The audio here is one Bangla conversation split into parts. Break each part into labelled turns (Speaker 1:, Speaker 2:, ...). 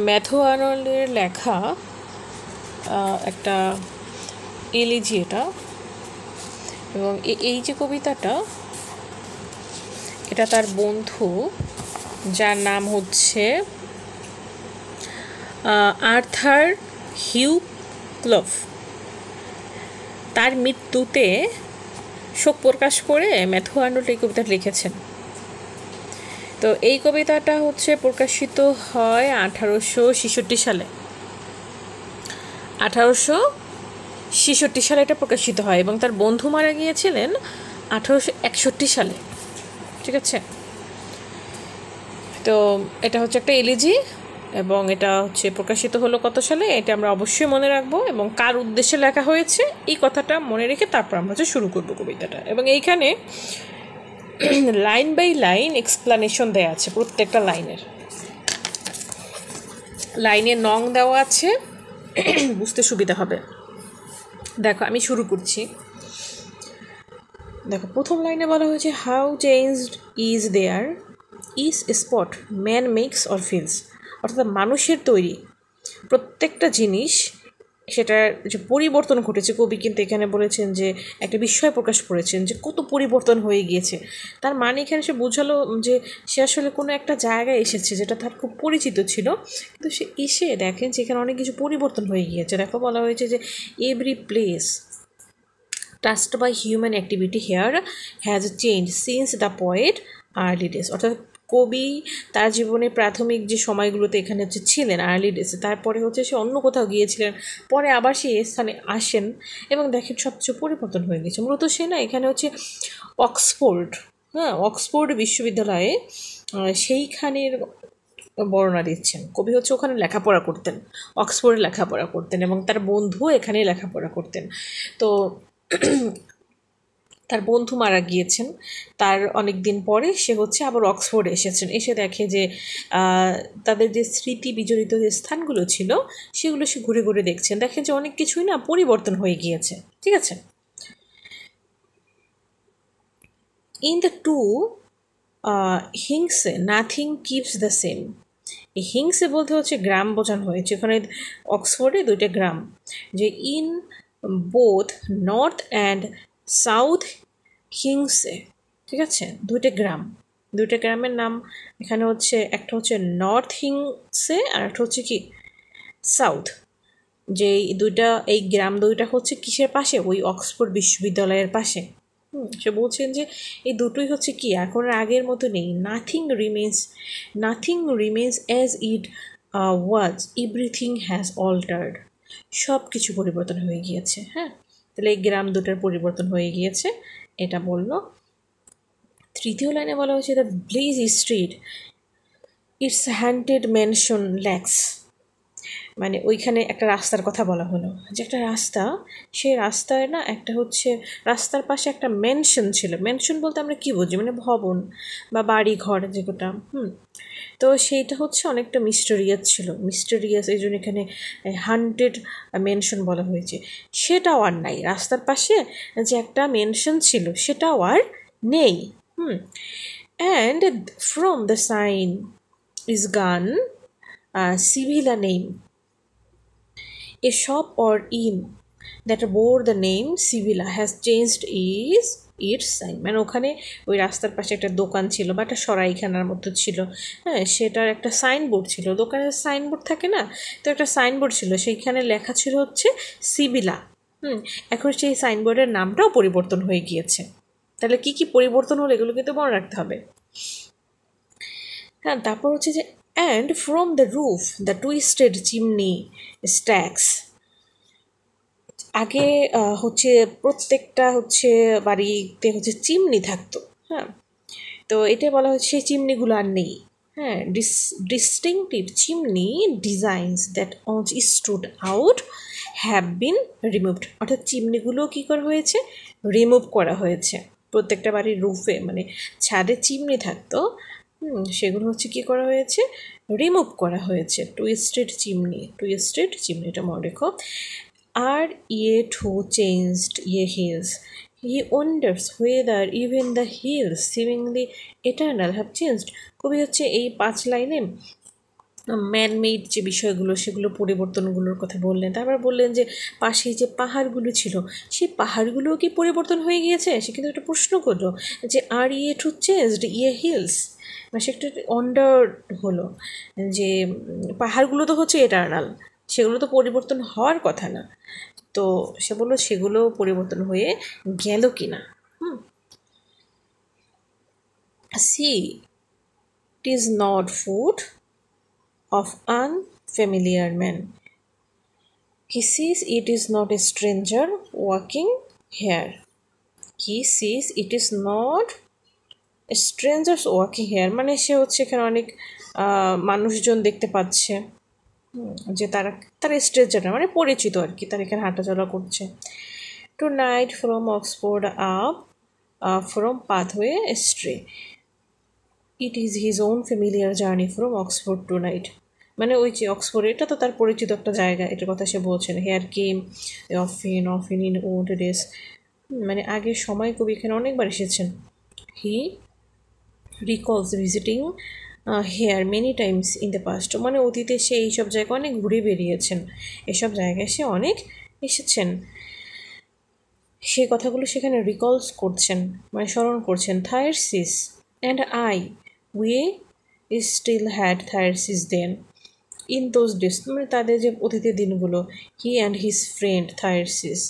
Speaker 1: ম্যাথু আর্নল্ডের লেখা একটা এলিজি এটা, এবং এই যে কবিতাটা, এটা তার বন্ধু, যার নাম হচ্ছে আর্থার হিউ ক্লফ, তার মৃত্যুতে শোক প্রকাশ করে ম্যাথু আর্নল্ড এই কবিতাটা লিখেছেন। তো এই কবিতাটা হচ্ছে প্রকাশিত হয় 1866 সালে। 1866 সালে এটা প্রকাশিত হয়, এবং তার বন্ধু মারা গিয়েছিলেন 1861 সালে। ঠিক আছে, তো এটা হচ্ছে একটা এলিজি, এবং এটা হচ্ছে প্রকাশিত হলো কত সালে, এটা আমরা অবশ্যই মনে রাখবো, এবং কার উদ্দেশ্যে লেখা হয়েছে এই কথাটা মনে রেখে তারপর আমরা হচ্ছে শুরু করবো কবিতাটা। এবং এইখানে লাইন বাই লাইন এক্সপ্লানেশন দেওয়া আছে, প্রত্যেকটা লাইনের নং দেওয়া আছে, বুঝতে সুবিধা হবে। দেখো আমি শুরু করছি। দেখো প্রথম লাইনে বলা হয়েছে, how changed is there is spot man makes or fills, অর্থাৎ মানুষের তৈরি প্রত্যেকটা জিনিস, সেটার যে পরিবর্তন ঘটেছে, কবি কিন্তু এখানে বলেছেন যে একটা বিস্ময় প্রকাশ করেছেন যে কত পরিবর্তন হয়ে গিয়েছে। তার মানে এখানে সে বোঝালো যে সে আসলে কোনো একটা জায়গায় এসেছে যেটা তার খুব পরিচিত ছিল, কিন্তু সে এসে দেখেন যে এখানে অনেক কিছু পরিবর্তন হয়ে গিয়েছে। দেখো বলা হয়েছে যে every place touched by human activity here has change since the poet early days, অর্থাৎ কবি তার জীবনের প্রাথমিক যে সময়গুলোতে এখানে হচ্ছে ছিলেন আর্লি ডেজে, তারপরে হচ্ছে সে অন্য কোথাও গিয়েছিলেন, পরে আবার সেই স্থানে আসেন এবং দেখেন সব কিছু পরিবর্তন হয়ে গেছে। মূলত সে না এখানে হচ্ছে অক্সফোর্ড বিশ্ববিদ্যালয়ে সেইখানের বর্ণনা দিচ্ছেন। কবি হচ্ছে ওখানে লেখাপড়া করতেন, অক্সফোর্ডে লেখাপড়া করতেন, এবং তার বন্ধুও এখানে লেখাপড়া করতেন। তো তার বন্ধু মারা গিয়েছেন, তার অনেক দিন পরে সে হচ্ছে আবার অক্সফোর্ডে এসেছেন, এসে দেখে যে তাদের যে স্মৃতি বিজড়িত যে স্থানগুলো ছিল সেগুলো সে ঘুরে ঘুরে দেখছেন, দেখে যে অনেক কিছুই না পরিবর্তন হয়ে গিয়েছে। ঠিক আছে, ইন দ্য টু হিংসে নাথিং কিপস দ্য সেম। এই হিংসে বলতে হচ্ছে গ্রাম বোঝানো হয়েছে, ওখানে অক্সফোর্ডে দুইটা গ্রাম, যে in both north and south হিংসে। ঠিক আছে, দুইটা গ্রামের নাম এখানে হচ্ছে, একটা হচ্ছে নর্থ হিংসে আর একটা হচ্ছে কি সাউথ। যে এই গ্রাম দুইটা হচ্ছে কিসের পাশে, ওই অক্সফোর্ড বিশ্ববিদ্যালয়ের পাশে। সে বলছেন যে এই দুটোই হচ্ছে কি এখন আগের মতো নেই, nothing remains as it was, everything has altered, সব কিছু পরিবর্তন হয়ে গিয়েছে। হ্যাঁ, তাহলে এই গ্রাম দুটার পরিবর্তন হয়ে গিয়েছে, এটা বললো। তৃতীয় লাইনে বলা হয়েছে, the village street its haunted mansion lacks, মানে ওইখানে একটা রাস্তার কথা বলা হলো, যে একটা রাস্তা, সেই রাস্তায় না একটা হচ্ছে রাস্তার পাশে একটা ম্যানশন ছিল। ম্যানশন বলতে আমরা কী বুঝি, মানে ভবন বা বাড়ি ঘর যেটা। তো সেইটা হচ্ছে অনেকটা মিস্টেরিয়াস, এই জন্য এখানে হান্টেড মেনশন বলা হয়েছে। সেটাও আর নাই, রাস্তার পাশে যে একটা মেনশন ছিল সেটাও আর নেই। And from the sign is gone Sibylla name, a shop or inn that bore the name Sibila has changed its sign, মানে ওখানে ওই রাস্তার পাশে একটা দোকান ছিল বা একটা সরাইখানার মতো ছিল, হ্যাঁ, সেটার একটা সাইনবোর্ড ছিল, দোকানের সাইনবোর্ড থাকে না, তো একটা সাইনবোর্ড ছিল, সেইখানে লেখা ছিল হচ্ছে সিবিলা। এখন সেই সাইনবোর্ডের নামটাও পরিবর্তন হয়ে গিয়েছে। তাহলে কি কি পরিবর্তন হলো এগুলো কিন্তু মনে রাখতে হবে। হ্যাঁ, তারপর হচ্ছে যে and from the roof the twisted chimney stacks, আগে হচ্ছে প্রত্যেকটা হচ্ছে বাড়িতে হচ্ছে চিমনি থাকতো। হ্যাঁ, তো এটা বলা হচ্ছে সেই চিমনিগুলো আর নেই। হ্যাঁ, distinctive chimney designs that Aja stood out have been removed, অর্থাৎ চিমনিগুলো কী করা হয়েছে, রিমুভ করা হয়েছে। প্রত্যেকটা বাড়ির রুফে মানে ছাদে চিমনি থাকতো, সেগুলো হচ্ছে কী করা হয়েছে, রিমুভ করা হয়েছে। টুইস্টেড চিমনি, এটা মনে রেখো। Are yet who changed ye hills, he wonders whether even the hills seemingly eternal have changed. কবি হচ্ছে এই 5 লাইনে ম্যানমেড যে বিষয়গুলো সেগুলো পরিবর্তনগুলোর কথা বললেন। তারপর বললেন যে পাশে যে পাহাড়গুলো ছিল সেই পাহাড়গুলোও কি পরিবর্তন হয়ে গিয়েছে। সে কিন্তু একটা প্রশ্ন করলো যে আর ইয়ে টু চেঞ্জড ইয়ে হিলস, মানে সে একটা অন্ডার হলো যে পাহাড়গুলো তো হচ্ছে এটার্নাল, সেগুলো তো পরিবর্তন হওয়ার কথা না। তো সে বললো সেগুলো পরিবর্তন হয়ে গেল কি না। See it is not food of unfamiliar man. He sees it is not a stranger walking here. He sees it is not a strangers walking here. মানে সে হচ্ছে এখানে অনেক মানুষজন দেখতে পাচ্ছে যে তারা তারা স্ট্রেঞ্জার না, মানে পরিচিত আর কি, তারা এখানে হাঁটাচলা করছে। Tonight from Oxford up from pathway stray, it is his own familiar journey from Oxford tonight. মানে ওই যে অক্সফোর্ড, এটা তো তার পরিচিত একটা জায়গা, এটার কথা সে বলছেন। Here came often in old days, মানে আগের সময় কবি এখানে অনেকবার এসেছেন। He recalls visiting here many times in the past, মানে অতীতে সে এইসব জায়গায় অনেক ঘুরে বেরিয়েছেন, এসব জায়গায় সে অনেক এসেছেন। সে কথাগুলো সেখানে রিকলস করছেন, মানে স্মরণ করছেন। Thyrsis and I we still had Thyrsis then in those days, মানে তাদের যে অতীতের দিনগুলো। He and his friend Thyrsis,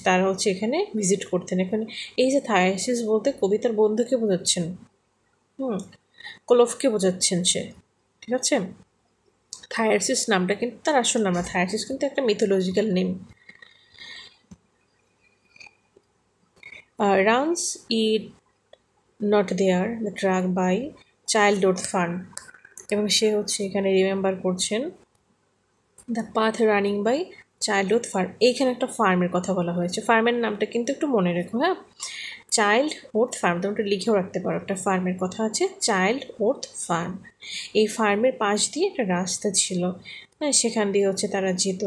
Speaker 1: তারা হচ্ছে এখানে ভিজিট করতেন। এখানে এই যে থায়ারসিস বলতে কবিতার বন্ধুকে বোঝাচ্ছেন, কোলফকে বোঝাচ্ছেন সে, ঠিক আছে। থায়ারসিস নামটা কিন্তু তার আসল নাম না, থায়ারসিস কিন্তু একটা mythological name. Runs it not there the track by childhood farm, এবং সে হচ্ছে এখানে রিমেম্বার করছেন the path running by childhood farm. এইখানে একটা ফার্মের কথা বলা হয়েছে, ফার্মের নামটা কিন্তু একটু মনে রেখো, হ্যাঁ। চাইল্ডহুড ফার্ম তোমরা লিখেও রাখতে পারো, একটা ফার্মের কথা আছে চাইল্ডহুড ফার্ম। এই ফার্মের পাশ দিয়ে একটা রাস্তা ছিল, হ্যাঁ, সেখান দিয়ে হচ্ছে তারা যেত।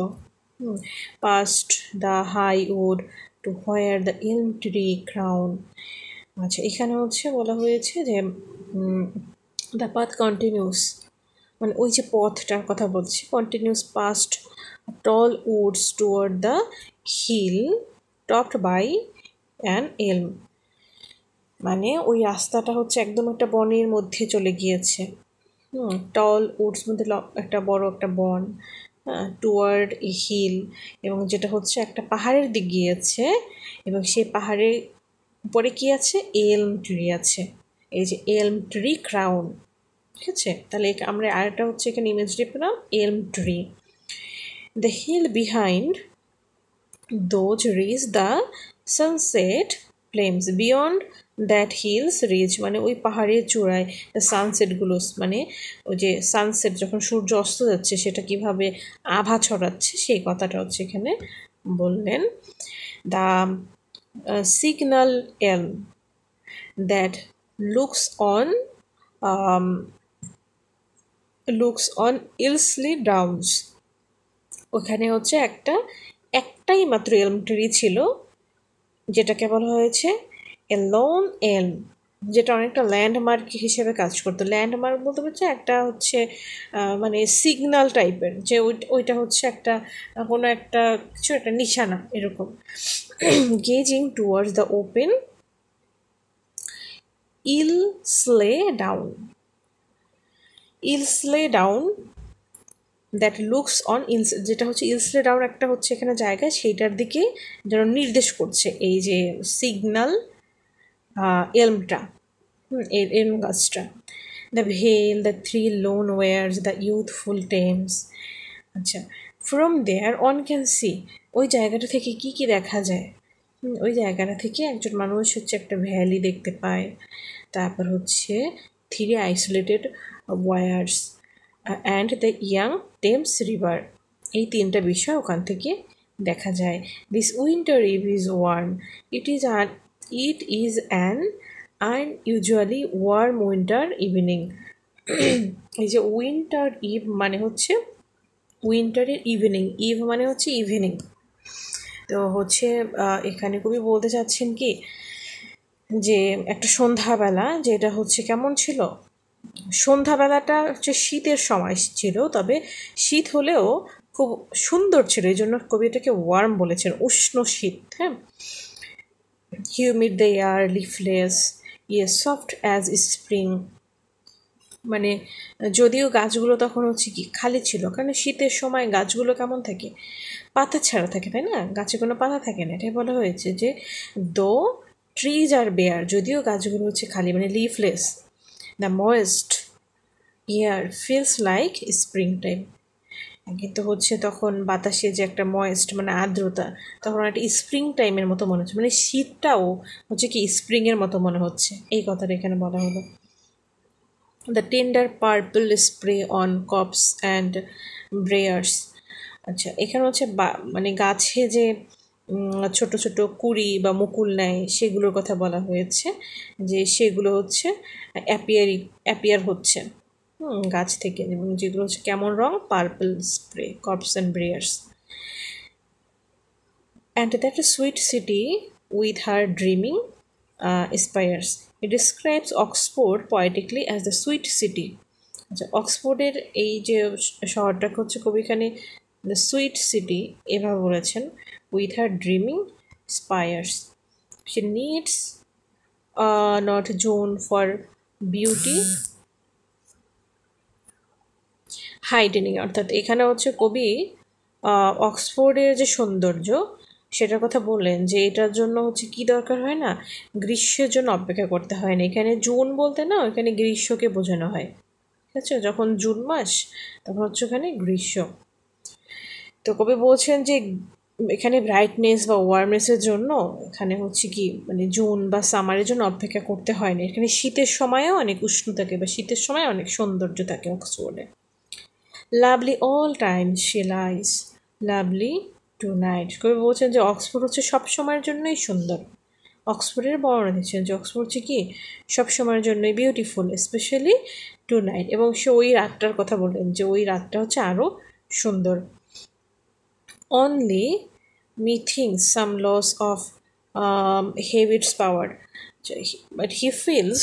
Speaker 1: Past the high wood to where the elm tree crown. আচ্ছা, এখানে হচ্ছে বলা হয়েছে যে দ্য পাথ কন্টিনিউস, মানে ওই যে পথটার কথা বলছি, continues past tall woods toward the hill topped by an elm, মানে ওই রাস্তাটা হচ্ছে একদম একটা বনের মধ্যে চলে গিয়েছে। টল উডস মধ্যে একটা বড় একটা বন, টুয়ার্ড এ হিল, এবং যেটা হচ্ছে একটা পাহাড়ের দিক গিয়েছে, এবং সেই পাহাড়ের উপরে কি আছে, এলম ট্রি আছে। এই যে এলম ট্রি ক্রাউন, ঠিক আছে। তাহলে আমরা আরেকটা হচ্ছে এখানে ইমেজটি পেলাম, elm tree. The hill behind those reach the sunset flames beyond that hills reach, মানে ওই পাহাড়ের চূড়ায় দ্য সানসেটগুলো, মানে ওই যে সানসেট যখন সূর্য অস্ত যাচ্ছে সেটা কিভাবে আভা ছড়াচ্ছে সেই কথাটা হচ্ছে এখানে বললেন। দ্য সিগনাল এলম দ্যাট লুকস অন ইলসলি ডাউনস, ওখানে হচ্ছে একটাই মাত্র এলম ট্রি ছিল, যেটাকে বলা হয়েছে এ লোন এলম, যেটা অনেকটা ল্যান্ডমার্ক হিসেবে কাজ করতো। ল্যান্ডমার্ক বলতে হচ্ছে একটা হচ্ছে মানে সিগনাল টাইপের, যে ওইটা হচ্ছে একটা কোনো একটা কিছু একটা নিশানা এরকম। Gazing towards the open Ilsley down that looks on Ilsley, যেটা হচ্ছে ইলসলে ডাউন একটা হচ্ছে এখানে জায়গা, সেইটার দিকে যেন নির্দেশ করছে এই যে সিগনাল এলমটা, এলম গাছটা। The vale, the three lone weirs, the youthful Thames. আচ্ছা, from there on can see, ওই জায়গাটা থেকে কি কি দেখা যায়। ওই জায়গাটা থেকে একজন মানুষ হচ্ছে একটা ভ্যালি দেখতে পায়, তারপর হচ্ছে three isolated weirs and the young Thames river, এই তিনটা বিষয় ওখান থেকে দেখা যায়। This winter eve is warm, it is an unusually warm winter evening. এই যে উইন্টার ইভ মানে হচ্ছে উইন্টারের ইভিনিং, ইভ মানে হচ্ছে ইভিনিং। তো হচ্ছে এখানে কবি বলতে চাচ্ছেন কি, যে একটা সন্ধ্যাবেলা যেটা হচ্ছে কেমন ছিল, সন্ধ্যাবেলাটা হচ্ছে শীতের সময় ছিল, তবে শীত হলেও খুব সুন্দর ছিল, এই জন্য কবি এটাকে ওয়ার্ম বলেছেন, উষ্ণ শীত। হ্যাঁ, humid the air, leafless, soft as spring. মানে যদিও গাছগুলো তখন হচ্ছে কি খালি ছিল, কারণ শীতের সময় গাছগুলো কেমন থাকে, পাতা ছাড়া থাকে, তাই না, গাছে কোনো পাতা থাকে না। এটাই বলা হয়েছে যে দো ট্রিজ আর বেয়ার, যদিও গাছগুলো হচ্ছে খালি, মানে leafless, the moist air feels like spring time. কিন্তু হচ্ছে তখন বাতাসে যে একটা ময়েস্ট মানে আর্দ্রতা, তখন একটা স্প্রিং টাইমের মতো মনে হচ্ছে, মানে শীতটাও হচ্ছে কি স্প্রিংয়ের মতো মনে হচ্ছে, এই কথাটা এখানে বলা হলো। The tender purple spray on copse and briers. আচ্ছা, এখানে হচ্ছে মানে গাছে যে ছোট ছোট কুড়ি বা মুকুল নেয় সেগুলোর কথা বলা হয়েছে, যে সেগুলো হচ্ছে অ্যাপিয়ার হচ্ছে গাছ থেকে, এবং যেগুলো হচ্ছে কেমন রং, purple spray, copse and briers. And that a sweet city with her dreaming spires. It describes Oxford poetically as the sweet city. আচ্ছা, অক্সফোর্ডের এই যে শহরটাকে হচ্ছে কবি এখানে দ্য সুইট সিটি এভাবে বলেছেন, with her dreaming spires. She needs not June for beauty heightening. অর্থাৎ এখানে হচ্ছে কবি অক্সফোর্ডের যে সৌন্দর্য সেটার কথা বললেন, যে এটার জন্য হচ্ছে কি দরকার হয় না, গ্রীষ্মের জন্য অপেক্ষা করতে হয় না। এখানে জুন বলতে না, এখানে গ্রীষ্মকে বোঝানো হয়, ঠিক আছে, যখন জুন মাস তখন হচ্ছে ওখানে গ্রীষ্ম। তো কবি বলছেন যে এখানে ব্রাইটনেস বা ওয়ার্মনেসের জন্য এখানে হচ্ছে কি মানে জুন বা সামারের জন্য অপেক্ষা করতে হয় না, এখানে শীতের সময়ও অনেক উষ্ণ থাকে বা শীতের সময় অনেক সৌন্দর্য থাকে অক্সফোর্ডে। Lovely all time she lies, lovely tonight. কবি বলছেন যে অক্সফোর্ড হচ্ছে সব সময়ের জন্যই সুন্দর। অক্সফোর্ডের বর্ণনা দিচ্ছেন যে অক্সফোর্ড হচ্ছে কি সব সময়ের জন্যই বিউটিফুল, স্পেশালি টু নাইট। এবং সে ওই রাতটার কথা বললেন যে ওই রাতটা হচ্ছে আরও সুন্দর। Only methinks some loss of Hewitt's power, but he feels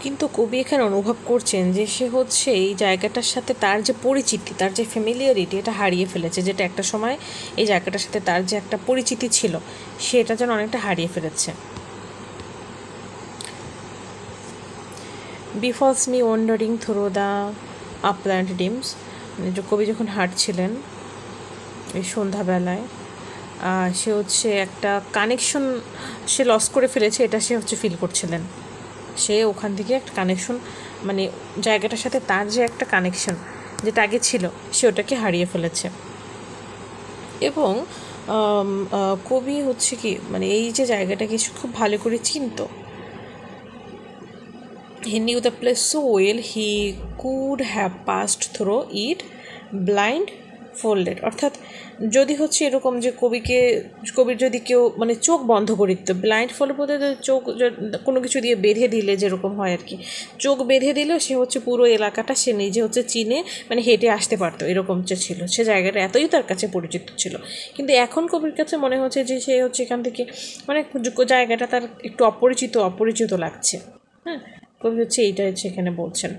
Speaker 1: কিন্তু কবি এখানে অনুভব করছেন যে সে হচ্ছে এই জায়গাটার সাথে তার যে পরিচিতি, তার যে ফ্যামিলিয়ারিটি, এটা হারিয়ে ফেলেছে, যেটা একটা সময় এই জায়গাটার সাথে তার যে একটা পরিচিতি ছিল সেটা যেন অনেকটা হারিয়ে ফেলেছে। Baffles me wandering through the upland dims, মানে কবি যখন হাঁটছিলেন এই সন্ধ্যাবেলায়, সে হচ্ছে একটা কানেকশন সে লস করে ফেলেছে, এটা সে হচ্ছে ফিল করছিলেন। সে ওখান থেকে একটা কানেকশন, মানে জায়গাটার সাথে তার যে একটা কানেকশন যেটা আগে ছিল সে ওটাকে হারিয়ে ফেলেছে। এবং কবি হচ্ছে কি মানে এই যে জায়গাটাকে খুব ভালো করে চিনত। He knew the place so well he could have passed through it blindfolded। অর্থাৎ যদি হচ্ছে এরকম যে কবির যদি কেউ মানে চোখ বন্ধ করে দিত, ব্লাইন্ড ফোল্ড বলতে চোখ কোনো কিছু দিয়ে বেঁধে দিলে যেরকম হয় আর কি, চোখ বেঁধে দিলেও সে হচ্ছে পুরো এলাকাটা সে নিজে হচ্ছে চিনে মানে হেঁটে আসতে পারতো, এরকম যে ছিল সে জায়গাটা এতই তার কাছে পরিচিত ছিল। কিন্তু এখন কবির কাছে মনে হচ্ছে যে সে হচ্ছে এখান থেকে মানে জায়গাটা তার একটু অপরিচিত লাগছে। হ্যাঁ, কবি হচ্ছে এইটা হচ্ছে এখানে বলছেন।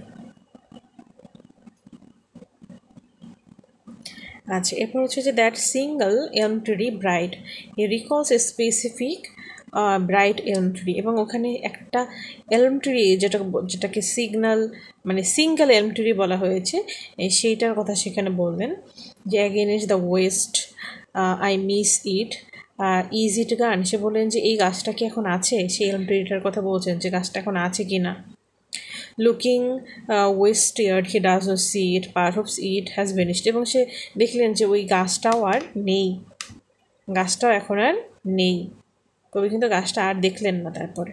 Speaker 1: আচ্ছা, এরপর হচ্ছে যে দ্যাট সিঙ্গল এলম tree bright, E recalls a specific bright এলম ট্রি। এবং ওখানে একটা এলম ট্রি যেটাকে সিঙ্গেল এলম ট্রি বলা হয়েছে, সেইটার কথা সেখানে বললেন যে again is the West, I miss it, is it গান। সে বললেন যে এই গাছটা কি এখন আছে, সেই এলম ট্রিটার কথা বলছেন যে গাছটা এখন আছে কি না। Looking westward he does not see it, perhaps it has vanished. এবং সে দেখলেন যে ওই গাছটাও আর নেই, গাছটাও এখন আর নেই। কবি কিন্তু গাছটা আর দেখলেন না তারপরে।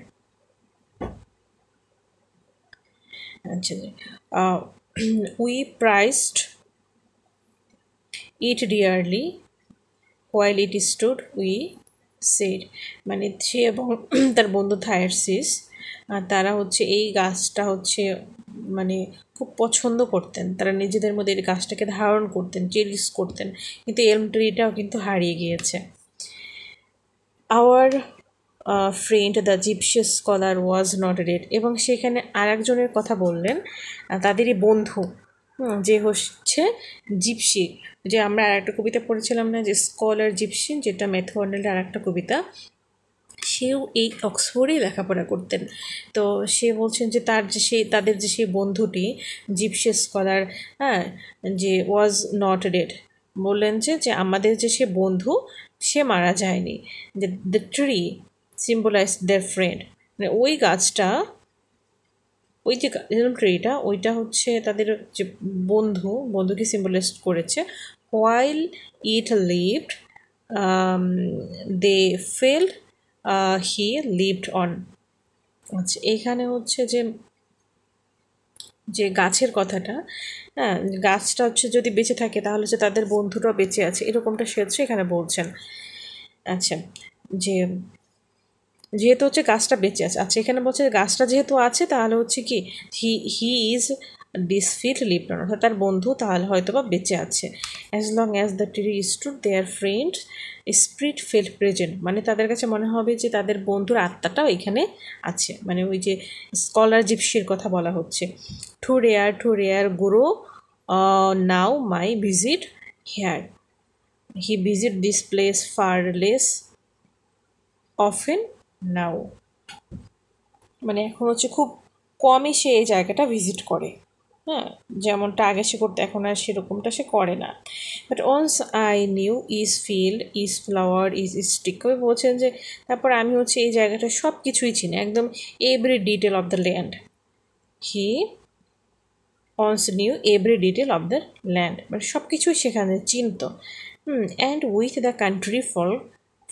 Speaker 1: আচ্ছা, we prized it dearly while it stood we said. মানে সে এবং তার বন্ধু থায়ারসিস তারা হচ্ছে এই গাছটা হচ্ছে মানে খুব পছন্দ করতেন, তারা নিজেদের মধ্যে এই গাছটাকে ধারণ করতেন, চেরিশ করতেন, কিন্তু এলম ট্রিটাও কিন্তু হারিয়ে গিয়েছে। Our friend the gypsy scholar was not dead, এবং সেখানে আর একজনের কথা বললেন, তাদেরই বন্ধু, যে হচ্ছে জিপসি, যে আমরা আর একটা কবিতা পড়েছিলাম না যে স্কলার জিপসি, যেটা ম্যাথু আর্নল্ডের আর একটা কবিতা, সেও এই অক্সফোর্ডেই লেখাপড়া করতেন। তো সে বলছেন যে তাদের যে সেই বন্ধুটি জিপসি স্কলার, হ্যাঁ, যে ওয়াজ নট ডেড, বললেন যে আমাদের যে সে বন্ধু সে মারা যায়নি, যে the tree symbolise their friend, মানে ওই গাছটা, ওই যে ট্রিটা, ওইটা হচ্ছে তাদের যে বন্ধুকে সিম্বলাইজ করেছে। While it lived they felled he lived on. আচ্ছা, এখানে হচ্ছে যে গাছের কথাটা, হ্যাঁ, গাছটা হচ্ছে যদি বেঁচে থাকে তাহলে হচ্ছে তাদের বন্ধুটাও বেঁচে আছে, এরকমটা সে হচ্ছে এখানে বলছেন। আচ্ছা, যেহেতু হচ্ছে গাছটা বেঁচে আছে, আচ্ছা এখানে বলছে গাছটা যেহেতু আছে তাহলে হচ্ছে কি he is these fields lived on, অর্থাৎ তার বন্ধু তাহলে হয়তো বা বেঁচে আছে। As long as the tree stood their friend spirit felt present, মানে তাদের কাছে মনে হবে যে তাদের বন্ধুর আত্মাটাও এখানে আছে, মানে ওই যে স্কলার জিপসির কথা বলা হচ্ছে। Too rare grow now my visit here, he visit this place far less often now, মানে এখন হচ্ছে খুব কমই সে এই জায়গাটা ভিজিট করে, হ্যাঁ, যেমনটা আগে সে করতে এখন আর সেরকমটা সে করে না। But once I knew each field each flower each stick, কবি বলছেন যে তারপর আমি হচ্ছে এই জায়গাটা সব কিছুই চিনি, একদম every detail of the land. He once knew every detail of the land, মানে সব কিছুই সেখানে চিনত। And with the country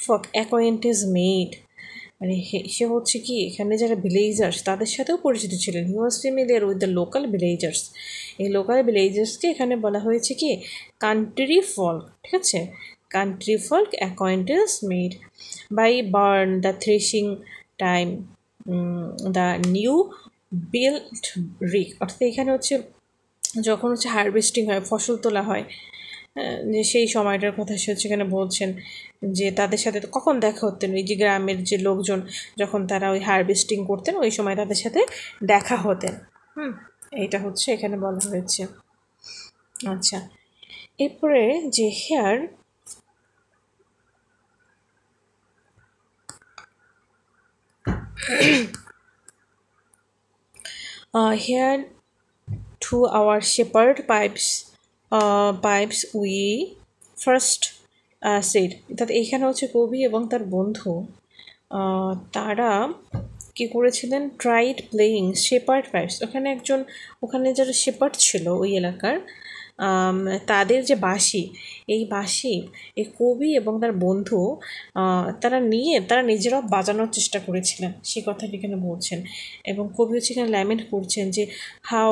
Speaker 1: folk acquaintance made, মানে সে হচ্ছে কি এখানে যারা ভিলেজার্স তাদের সাথেও পরিচিত ছিলেন। He was familiar with the local villagers, এই লোকাল ভিলেজার্সকে এখানে বলা হয়েছে কি কান্ট্রি ফল্ক, ঠিক আছে, country folk acquaintance made by barn the threshing time the new built rick, অর্থাৎ এখানে হচ্ছে যখন হচ্ছে হারভেস্টিং হয়, ফসল তোলা হয়, যে সেই সময়টার কথা সে হচ্ছে এখানে বলছেন, যে তাদের সাথে কখন দেখা হতেন, ওই যে গ্রামের যে লোকজন যখন তারা ওই হারভেস্টিং করতেন ওই সময় তাদের সাথে দেখা হতেন। এইটা হচ্ছে এখানে বলা হয়েছে। আচ্ছা, এরপরে যে here here to our shepherd pipes we first said, অর্থাৎ এইখানে হচ্ছে কবি এবং তার বন্ধু তারা কি করেছিলেন, ট্রাইড প্লেয়িং শেপার্ড পাইপস, ওখানে যারা শেপার্ড ছিল ওই এলাকার, তাদের যে বাঁশি, এই বাঁশি এই কবি এবং তার বন্ধু তারা নিজেরাও বাজানোর চেষ্টা করেছিলেন, সেই কথাটি এখানে বলছেন। এবং কবি হচ্ছে এখানে ল্যামেন্ট করছেন যে how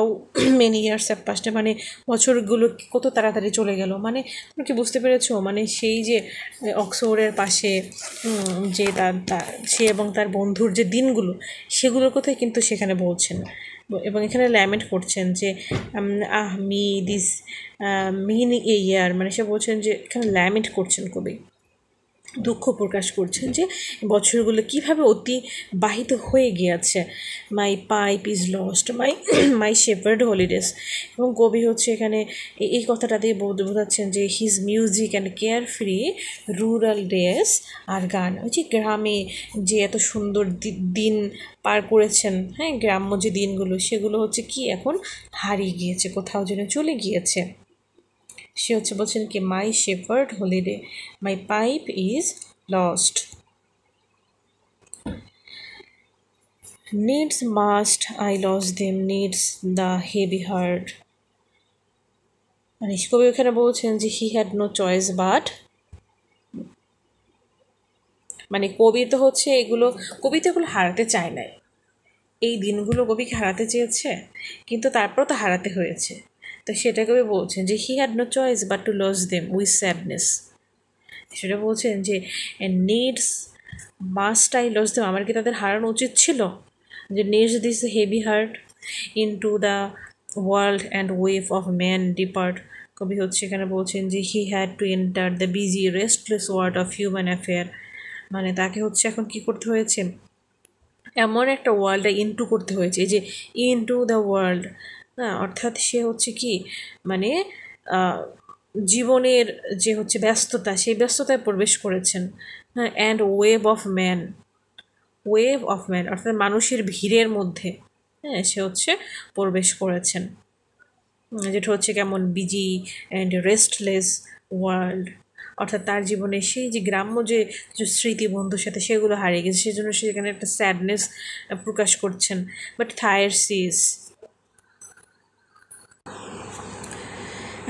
Speaker 1: many years have passed, মানে বছরগুলো কত তাড়াতাড়ি চলে গেল, মানে তুমি কি বুঝতে পেরেছো, মানে সেই যে অক্সফোর্ডের পাশে যে সে এবং তার বন্ধুর যে দিনগুলো সেগুলোর কথাই কিন্তু সেখানে বলছেন, এবং এখানে ল্যামেন্ট করছেন যে দিস মিনি এ ইয়ার, মানে সে বলছেন যে এখানে ল্যামেন্ট করছেন কবি, দুঃখ প্রকাশ করছেন যে বছরগুলো কীভাবে অতিবাহিত হয়ে গিয়েছে। My pipe is lost my shepherd holidays, এবং কবি হচ্ছে এখানে এই কথাটা দিয়ে বোঝাচ্ছেন যে his music and care free rural days আর গান, ওই যে গ্রামে যে এত সুন্দর দিন পার করেছেন, হ্যাঁ, গ্রাম্য যে দিনগুলো সেগুলো হচ্ছে কি এখন হারিয়ে গিয়েছে, কোথাও যেন চলে গিয়েছে। সে হচ্ছে বলছেন কি my shepherd holiday my pipe is lost, needs must I lose them needs the heavy heart, মানে কবি ওখানে বলছেন যে he had no choice but, মানে কবি তো হচ্ছে কবি তো এগুলো হারাতে চায় নাই, এই দিনগুলো কবিকে হারাতে চেয়েছে কিন্তু তারপর তো হারাতে হয়েছে, তো সেটা কবি বলছেন যে he had no choice but to lose them with sadness, সেটা বলছেন যে needs must I lose them, আমার কি তাদের হারানো উচিত ছিল, যে needs this heavy heart into the world and wave of man depart, কবি হচ্ছে এখানে বলছেন যে he had to enter the busy restless world of human affair মানে তাকে হচ্ছে এখন কি করতে হয়েছে, এমন একটা ওয়ার্ল্ডে ইনটু করতে হয়েছে, এই যে ইনটু দ্য ওয়ার্ল্ড, হ্যাঁ, অর্থাৎ সে হচ্ছে কি মানে জীবনের যে হচ্ছে ব্যস্ততা, সেই ব্যস্ততায় প্রবেশ করেছেন। হ্যাঁ, অ্যান্ড ওয়েভ অফ ম্যান অর্থাৎ মানুষের ভিড়ের মধ্যে, হ্যাঁ, সে হচ্ছে প্রবেশ করেছেন, যেটা হচ্ছে কেমন বিজি অ্যান্ড রেস্টলেস ওয়ার্ল্ড, অর্থাৎ তার জীবনে সেই যে গ্রাম্য যে কিছু স্মৃতি বন্ধুর সাথে সেগুলো হারিয়ে গেছে, সেজন্য সেখানে একটা স্যাডনেস প্রকাশ করছেন। বাট থায়ারসিস,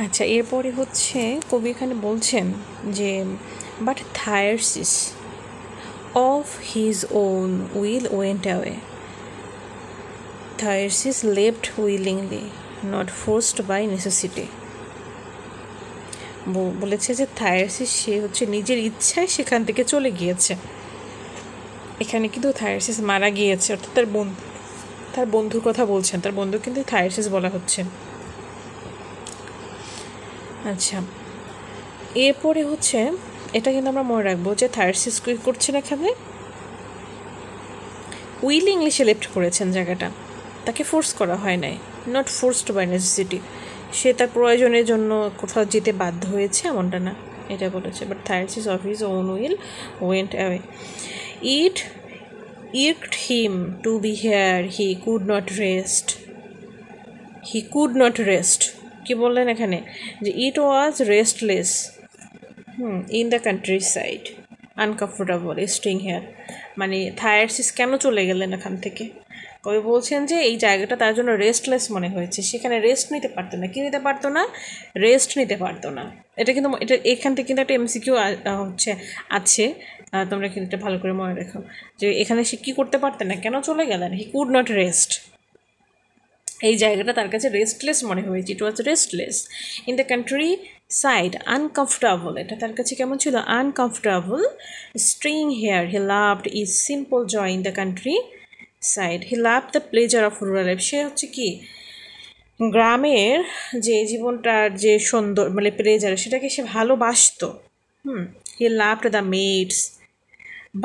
Speaker 1: আচ্ছা এরপরে হচ্ছে কবি এখানে বলছেন যে but Thyrsis of his own will went away, Thyrsis left willingly not forced by necessity. বলেছে যে থায়ারসিস সে হচ্ছে নিজের ইচ্ছায় সেখান থেকে চলে গিয়েছে। এখানে কিন্তু থায়ারসিস মারা গিয়েছে, অর্থাৎ তার বন্ধুর কথা বলছেন, তার বন্ধু কিন্তু থায়ারসিস বলা হচ্ছে। আচ্ছা এরপরে হচ্ছে এটা কিন্তু আমরা মনে রাখবো যে থায়ারসিস কী করছেন এখানে, উইলিংলি সে লেফট করেছেন জায়গাটা, তাকে ফোর্স করা হয় নাই, নট ফোর্সড বাই নেসেসিটি, সে তার প্রয়োজনের জন্য কোথাও যেতে বাধ্য হয়েছে এমনটা না, এটা বলেছে। But Thyrsis of his own will went away, it irked him to be here, he could not rest, কি বললেন এখানে যে it was restless in the country side, uncomfortable staying here, মানে থায়ারসিস কেন চলে গেলেন এখান থেকে, কবি বলছেন যে এই জায়গাটা তার জন্য রেস্টলেস মনে হয়েছে, সেখানে রেস্ট নিতে পারতো না, কি নিতে পারতো না, রেস্ট নিতে পারতো না। এটা কিন্তু এটা এখান থেকে কিন্তু একটা এমসিকিউ হচ্ছে আছে, তোমরা কিন্তু এটা ভালো করে মনে রেখো যে এখানে সে কী করতে পারতেন না, কেন চলে গেলেন, হি কুড নট রেস্ট, এই জায়গাটা তার কাছে রেস্টলেস মনে হয়েছে, it was restless in the country side, uncomfortable, এটা তার কাছে কেমন ছিল, uncomfortable, string here, he loved his simple joy in the country side, he loved the pleasure of rural life, সে হচ্ছে কি গ্রামের যে জীবনটার যে সুন্দর মানে প্লেজার সেটাকে সে ভালোবাসতো। He loved the maids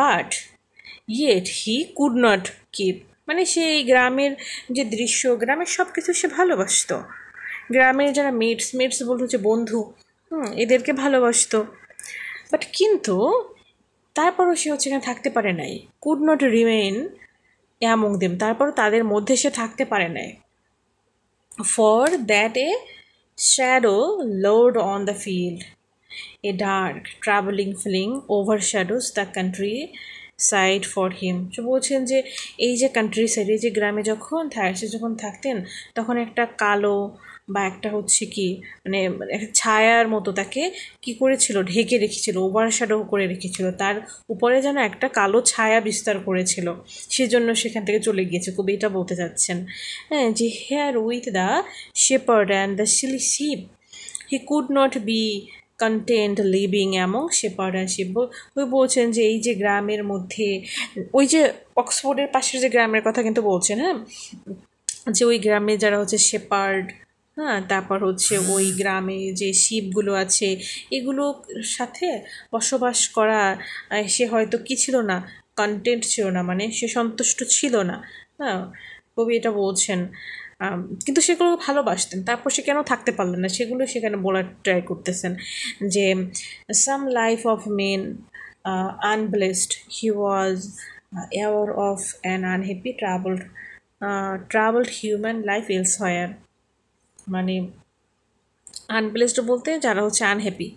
Speaker 1: but yet he could not keep, মানে সেই গ্রামের যে দৃশ্য, গ্রামের সব কিছু সে ভালোবাসতো, গ্রামের যারা মেটস বলতে হচ্ছে বন্ধু, এদেরকে ভালোবাসতো, বাট কিন্তু তারপরও সে হচ্ছে এখানে থাকতে পারে নাই, could not remain among them, তারপরও তাদের মধ্যে সে থাকতে পারে নাই, for that a shadow lowered on the field, a dark traveling feeling overshadows the country side for him. সে বলছেন যে এই যে কান্ট্রি সাইডে যে গ্রামে যখন থায়ারসিস যখন থাকতেন তখন একটা কালো বা একটা হচ্ছে কি মানে একটা ছায়ার মতো তাকে কি করেছিল, ঢেকে রেখেছিল, ওভারশ্যাডো করে রেখেছিল, তার উপরে যেন একটা কালো ছায়া বিস্তার করেছিল, সেজন্য সেখান থেকে চলে গিয়েছে, কবি এটা বলতে চাচ্ছেন। হ্যাঁ, যে here with the shepherd and the silly sheep he could not be content living among shepherd and sheep, ওই বলছেন যে এই যে গ্রামের মধ্যে ওই যে অক্সফোর্ডের পাশের যে গ্রামের কথা কিন্তু বলছেন, হ্যাঁ, যে ওই গ্রামে যারা হচ্ছে শেপার্ড, হ্যাঁ, তারপর হচ্ছে ওই গ্রামে যে শিপগুলো আছে এগুলোর সাথে বসবাস করা, সে হয়তো কি ছিল না, কন্টেন্ট ছিল না, মানে সে সন্তুষ্ট ছিল না, হ্যাঁ, কবি এটা বলছেন। কিন্তু সেগুলো ভালোবাসতেন, তারপর সে কেন থাকতে পারলেন না সেগুলো সেখানে বলার ট্রাই করতেছেন যে some life of men unblessed he was aware of an unhappy traveled human life elsewhere, মানে আনব্লেসড বলতে যারা হচ্ছে আনহ্যাপি,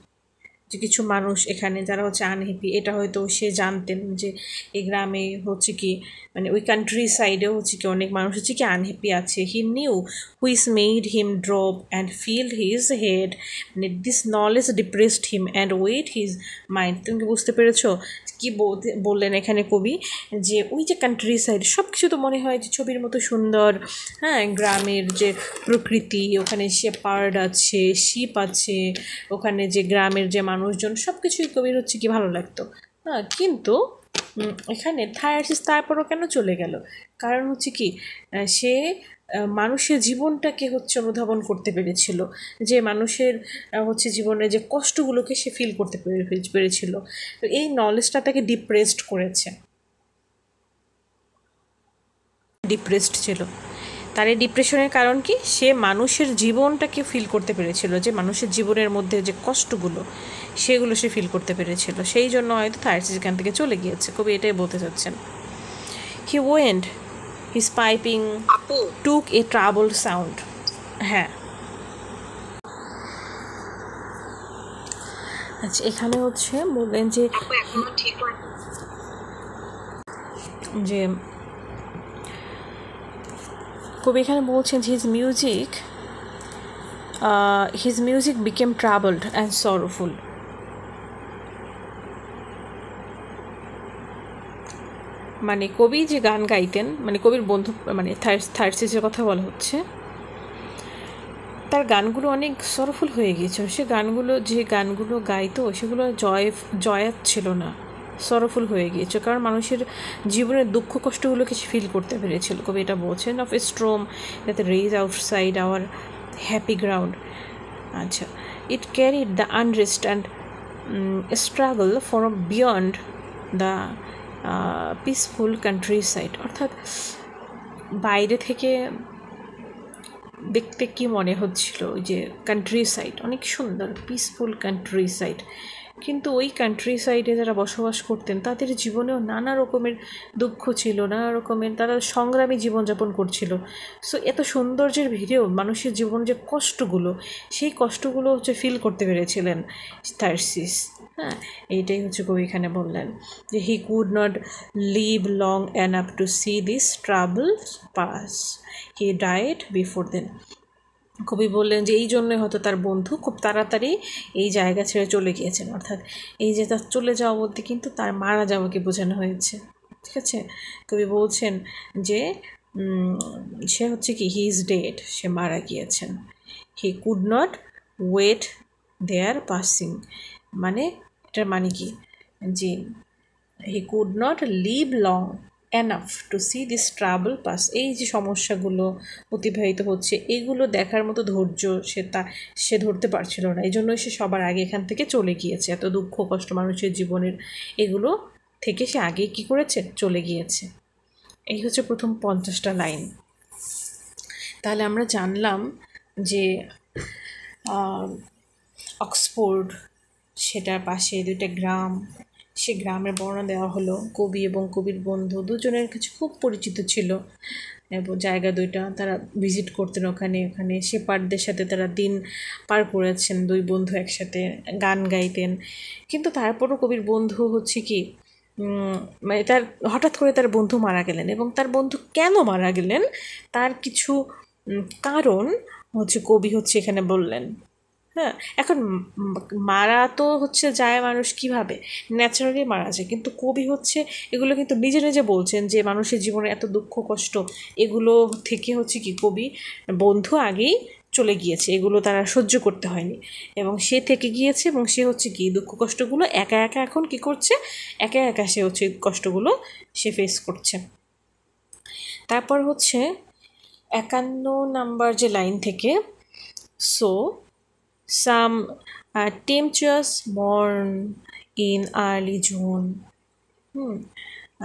Speaker 1: যে কিছু মানুষ এখানে যারা হচ্ছে আনহ্যাপি, এটা হয়তো সে জানতেন যে এই গ্রামে হচ্ছে কি মানে ওই কান্ট্রি সাইডেও হচ্ছে কি অনেক মানুষ হচ্ছে কি আনহ্যাপি আছে, he knew which made him drop and fill his head, মানে this knowledge depressed him and weight his mind. তুমি কি বুঝতে পেরেছো কি বললেন এখানে কবি, যে ওই যে কান্ট্রি সাইড সব কিছু তো মনে হয় যে ছবির মতো সুন্দর, হ্যাঁ, গ্রামের যে প্রকৃতি, ওখানে শেপার্ড আছে, শিপ আছে, ওখানে যে গ্রামের যে মানুষজন সব কিছুই কবির হচ্ছে কি ভালো লাগতো, হ্যাঁ, কিন্তু এখানে থায়ারসিস তারপরও কেন চলে গেল, কারণ হচ্ছে কি সে মানুষের জীবনটাকে হচ্ছে অনুধাবন করতে পেরেছিল, যে মানুষের হচ্ছে জীবনে যে কষ্টগুলোকে সে ফিল করতে পেরেছিল। তো এই নলেজটা তাকে ডিপ্রেসড করেছে, ডিপ্রেসড ছিল। তার এই ডিপ্রেশনের কারণ কি, সে মানুষের জীবনটাকে ফিল করতে পেরেছিল, যে মানুষের জীবনের মধ্যে যে কষ্টগুলো সেগুলো সে ফিল করতে পেরেছিল, সেই জন্য হয়তো থার্সিস এখান থেকে চলে গিয়েছে। কবি এটাই বলতে চাচ্ছেন। He went his piping took A trouble sound. হ্যাঁ, আচ্ছা, এখানে হচ্ছে বললেন যে যে কবি এখানে বলছেন যে his music became troubled and sorrowful. মানে কবি যে গান গাইতেন, মানে কবির বন্ধু, মানে থার্সিসের কথা বলা হচ্ছে, তার গানগুলো অনেক সরফুল হয়ে গিয়েছিল। সে যে গানগুলো গাইতো সেগুলো জয়াত ছিল না, সরফুল হয়ে গিয়েছে, কারণ মানুষের জীবনের দুঃখ কষ্টগুলোকে সে ফিল করতে পেরেছিল। কবি এটা বলছেন, of a storm that rage outside our happy ground. আচ্ছা, it carried the unrest and struggle from beyond the peaceful country side. অর্থাৎ বাইরে থেকে দেখতে কি মনে হচ্ছিল, ওই যে কান্ট্রি সাইড অনেক সুন্দর, পিসফুল কান্ট্রি সাইড, কিন্তু ওই কান্ট্রি সাইডে যারা বসবাস করতেন তাদের জীবনেও নানা রকমের দুঃখ ছিল, নানা রকমের তারা সংগ্রামী জীবনযাপন করছিল। সো এত সৌন্দর্যের ভিড়েও মানুষের জীবন যে কষ্টগুলো, সেই কষ্টগুলো হচ্ছে ফিল করতে পেরেছিলেন থার্সিস। হ্যাঁ, এইটাই হচ্ছে কবি এখানে বললেন, যে he could not live long enough to see this troubles pass, he died before then. কবি বললেন যে এই জন্যই হয়তো তার বন্ধু খুব তাড়াতাড়ি এই জায়গা ছেড়ে চলে গিয়েছেন। অর্থাৎ এই যে তার চলে যাওয়া বলতে কিন্তু তার মারা যাওয়াকে বোঝানো হয়েছে। ঠিক আছে, কবি বলছেন যে সে হচ্ছে কি, হি ইজ ডেড, সে মারা গিয়েছেন। He could not wait their passing, মানে এটার মানে কি, যে he could not live long enough to see this trouble pass, এই যে সমস্যাগুলো অতিবাহিত হচ্ছে এগুলো দেখার মতো ধৈর্য সে ধরতে পারছিল না, এই জন্যই সে সবার আগে এখান থেকে চলে গিয়েছে। এত দুঃখ কষ্ট মানুষের জীবনের, এগুলো থেকে সে আগে কি করেছে, চলে গিয়েছে। এই হচ্ছে প্রথম 50টা লাইন। তাহলে আমরা জানলাম যে অক্সফোর্ড, সেটার পাশে দুইটা গ্রাম, সে গ্রামের বর্ণনা দেওয়া হলো। কবি এবং কবির বন্ধু দুজনের কাছে খুব পরিচিত ছিল, এবং জায়গা দুইটা তারা ভিজিট করতেন ওখানে শেপার্ডদের সাথে তারা দিন পার করেছেন, দুই বন্ধু একসাথে গান গাইতেন। কিন্তু তারপরও কবির বন্ধু হচ্ছে কি, মানে তার হঠাৎ করে তার বন্ধু মারা গেলেন, এবং তার বন্ধু কেন মারা গেলেন তার কিছু কারণ হচ্ছে কবি হচ্ছে এখানে বললেন। হ্যাঁ, এখন মারা তো হচ্ছে যায় মানুষ কিভাবে, ন্যাচারালি মারা যায়, কিন্তু কবি হচ্ছে এগুলো কিন্তু নিজে নিজে বলছেন যে মানুষের জীবনে এত দুঃখ কষ্ট, এগুলো থেকে হচ্ছে কি কবি বন্ধু আগেই চলে গিয়েছে, এগুলো তারা সহ্য করতে হয়নি, এবং সে থেকে গিয়েছে, এবং সে হচ্ছে কি দুঃখ কষ্টগুলো একা একা এখন কি করছে, একা একা সে হচ্ছে কষ্টগুলো সে ফেস করছে। তারপর হচ্ছে 51 নাম্বার যে লাইন থেকে, so some tempestuous morn in early June।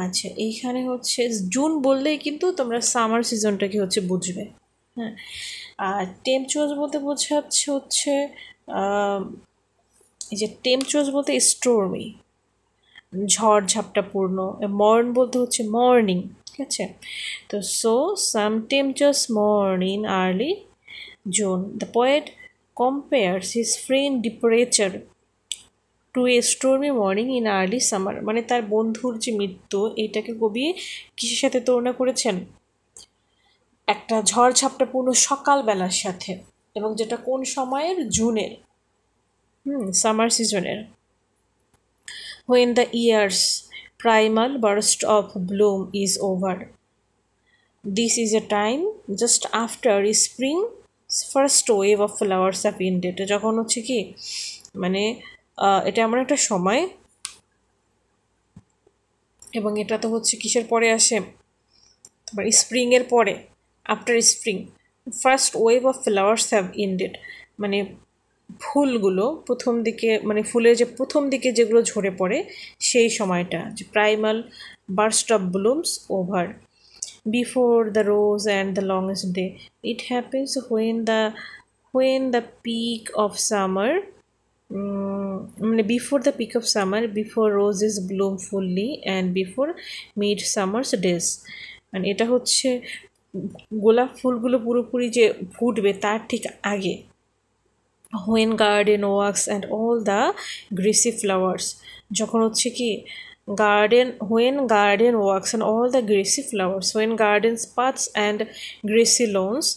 Speaker 1: আচ্ছা, এইখানে হচ্ছে জুন বললেই কিন্তু তোমরা সামার সিজনটাকে হচ্ছে বুঝবে। হ্যাঁ, আর টেম্পচুয়াস বলতে বোঝাচ্ছে হচ্ছে এই যে টেম্পচুয়াস বলতে স্টোর্মি, ঝড় ঝাপটাপূর্ণ। মর্ন বলতে হচ্ছে মর্নিং। ঠিক আছে, তো so some tempestuous morn in early June, the poet compares his spring departure to a stormy morning in early summer। মানে তার বন্ধুর যে মৃত্যু, এইটাকে কবি কিসের সাথে তুলনা করেছেন, একটা ঝড় ঝাপটাপূর্ণ সকালবেলার সাথে, এবং যেটা কোন সময়ের, জুনের, সামার সিজনের। when the year's primal burst of bloom is over, this is a time just after spring first wave of flowers of India. যখন হচ্ছে কি, মানে এটা এমন একটা সময়, এবং এটা তো হচ্ছে কিসের পরে আসে, তোমার স্প্রিংয়ের পরে, after spring first wave of flowers have ended, মানে ফুলগুলো প্রথম দিকে, মানে ফুলের যে প্রথম দিকে যেগুলো ঝরে পড়ে সেই সময়টা, যে primal burst of blooms over before the rose and the longest day. It happens when the peak of summer, মানে before the peak of summer, before roses bloom fully and before midsummer's days. মানে এটা হচ্ছে গোলাপ ফুলগুলো পুরোপুরি যে ফুটবে তার ঠিক আগে, when garden works and all the greasy flowers, যখন হচ্ছে কি when garden works and all the greasy flowers, when gardens paths and greasy lawns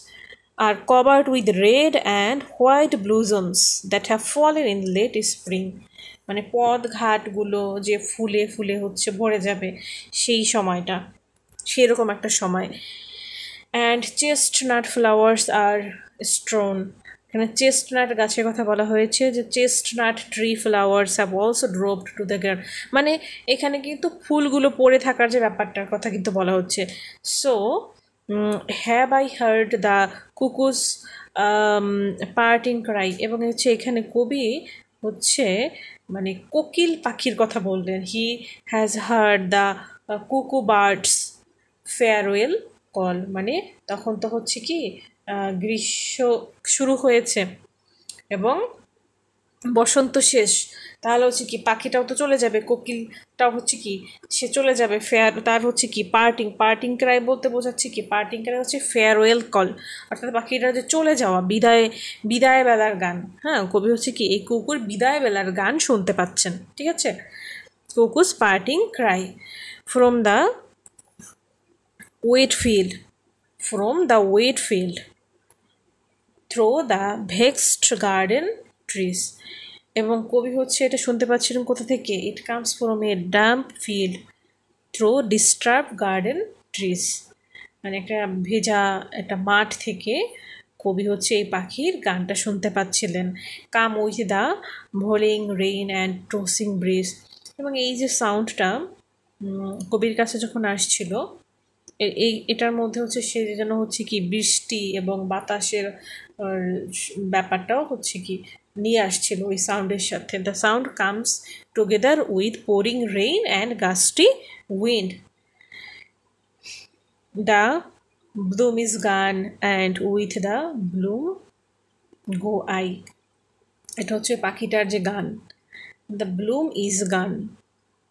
Speaker 1: are covered with red and white blossoms that have fallen in late spring, মানে পথ ঘাটগুলো যে ফুলে ফুলে হচ্ছে ভরে যাবে সেই সময়টা, সেরকম একটা সময়। অ্যান্ড চেস্টনাট ফ্লাওয়ার্স আর স্ট্রোন, এখানে চেস্টনাট গাছের কথা বলা হয়েছে, যে chestnut tree flowers have also dropped to the ground, মানে এখানে কিন্তু ফুলগুলো পড়ে থাকার যে ব্যাপারটার কথা কিন্তু বলা হচ্ছে। So have I heard the cuckoo's parting cry, এবং হচ্ছে এখানে কবি হচ্ছে মানে কোকিল পাখির কথা বললেন। হি হ্যাজ হার্ড দ্য কুকু বার্ডস ফেয়ারওয়েল কল, মানে তখন তো হচ্ছে কি গ্রীষ্ম শুরু হয়েছে এবং বসন্ত শেষ, তাহলে হচ্ছে কি পাখিটাও তো চলে যাবে, কোকিলটাও হচ্ছে কি সে চলে যাবে, তার হচ্ছে কি পার্টিং ক্রাই বলতে বোঝাচ্ছে কি, পার্টিং ক্রাই হচ্ছে ফেয়ারওয়েল কল, অর্থাৎ পাখিটা যে চলে যাওয়া, বিদায় বেলার গান। হ্যাঁ, কবি হচ্ছে কি এই কুকুর বিদায় বেলার গান শুনতে পাচ্ছেন, ঠিক আছে। Cuckoo's parting cry from the wheat field, from the wheat field, through the vexed garden trees, এবং কবি হচ্ছে এটা শুনতে পাচ্ছিলেন কোথা থেকে, it comes from a dump field through disturb garden trees, মানে একটা ভেজা একটা মাঠ থেকে কবি হচ্ছে এই পাখির গানটা শুনতে পাচ্ছিলেন। Come with the volleying rain and tossing breeze, এবং এই যে সাউন্ডটা কবির কাছে যখন আসছিল, এটার মধ্যে হচ্ছে সে যেন হচ্ছে কি বৃষ্টি এবং বাতাসের ব্যাপারটাও হচ্ছে কি নিয়ে আসছিল ওই সাউন্ডের সাথে। The sound comes together with pouring rain and gusty wind, the bloom is gone and with the bloom go I, এটা হচ্ছে পাখিটার যে গান। The bloom is gone